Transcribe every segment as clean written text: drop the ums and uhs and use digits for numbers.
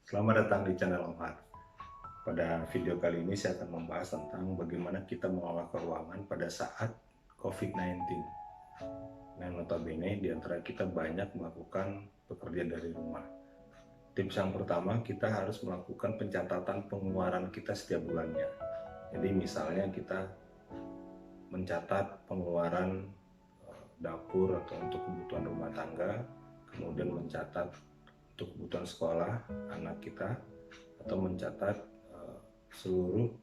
Selamat datang di channel Om Har. Pada video kali ini saya akan membahas tentang bagaimana kita mengelola keuangan pada saat COVID-19. Nah, notabene di antara kita banyak melakukan pekerjaan dari rumah. Tips yang pertama, kita harus melakukan pencatatan pengeluaran kita setiap bulannya. Jadi misalnya kita mencatat pengeluaran dapur atau untuk kebutuhan rumah tangga, kemudian mencatat untuk kebutuhan sekolah anak kita, atau mencatat seluruh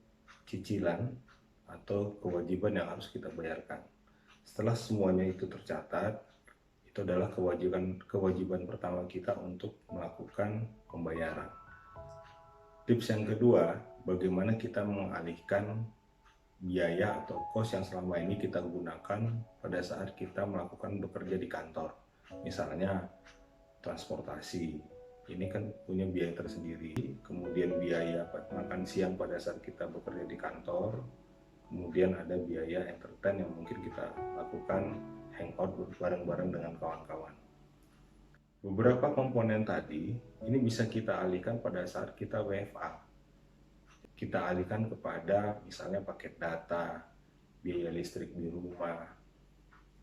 cicilan atau kewajiban yang harus kita bayarkan. Setelah semuanya itu tercatat, itu adalah kewajiban pertama kita untuk melakukan pembayaran. Tips yang kedua, bagaimana kita mengalihkan biaya atau kos yang selama ini kita gunakan pada saat kita melakukan bekerja di kantor. Misalnya transportasi, ini kan punya biaya tersendiri, kemudian biaya makan siang pada saat kita bekerja di kantor, kemudian ada biaya entertain yang mungkin kita lakukan hangout bareng-bareng dengan kawan-kawan. Beberapa komponen tadi ini bisa kita alihkan pada saat kita WFA. Kita alihkan kepada misalnya paket data, biaya listrik di rumah,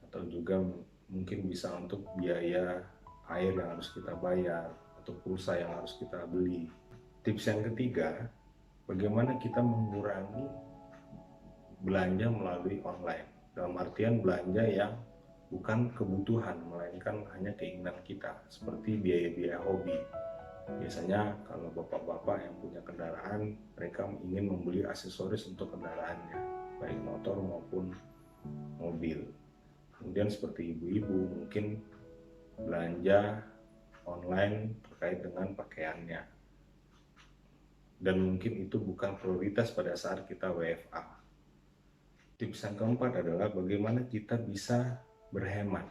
atau juga mungkin bisa untuk biaya air yang harus kita bayar atau pulsa yang harus kita beli. Tips yang ketiga, bagaimana kita mengurangi belanja melalui online. Dalam artian belanja yang bukan kebutuhan, melainkan hanya keinginan kita, seperti biaya-biaya hobi. Biasanya kalau bapak-bapak yang punya kendaraan, mereka ingin membeli aksesoris untuk kendaraannya, baik motor maupun mobil. Kemudian seperti ibu-ibu mungkin belanja online terkait dengan pakaiannya, dan mungkin itu bukan prioritas pada saat kita WFA. Tips yang keempat adalah bagaimana kita bisa berhemat.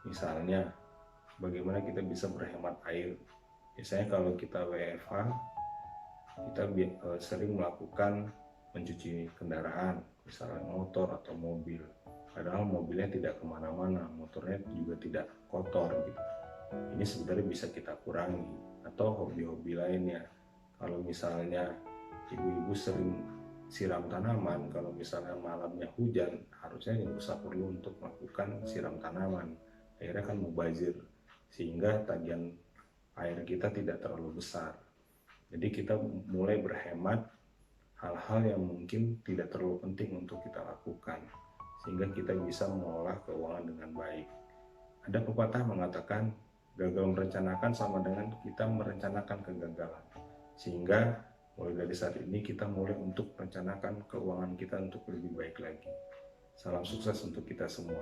Misalnya bagaimana kita bisa berhemat air. Biasanya kalau kita WFA, kita sering melakukan mencuci kendaraan, misalnya motor atau mobil, padahal mobilnya tidak kemana-mana, motornya juga tidak kotor gitu. Ini sebenarnya bisa kita kurangi. Atau hobi-hobi lainnya, kalau misalnya ibu-ibu sering siram tanaman, kalau misalnya malamnya hujan, harusnya nggak usah perlu untuk melakukan siram tanaman, akhirnya kan mubazir, sehingga tagihan air kita tidak terlalu besar. Jadi kita mulai berhemat hal-hal yang mungkin tidak terlalu penting untuk kita lakukan, sehingga kita bisa mengelola keuangan dengan baik. Ada pepatah mengatakan, gagal merencanakan sama dengan kita merencanakan kegagalan. Sehingga mulai dari saat ini kita mulai untuk merencanakan keuangan kita untuk lebih baik lagi. Salam sukses untuk kita semua.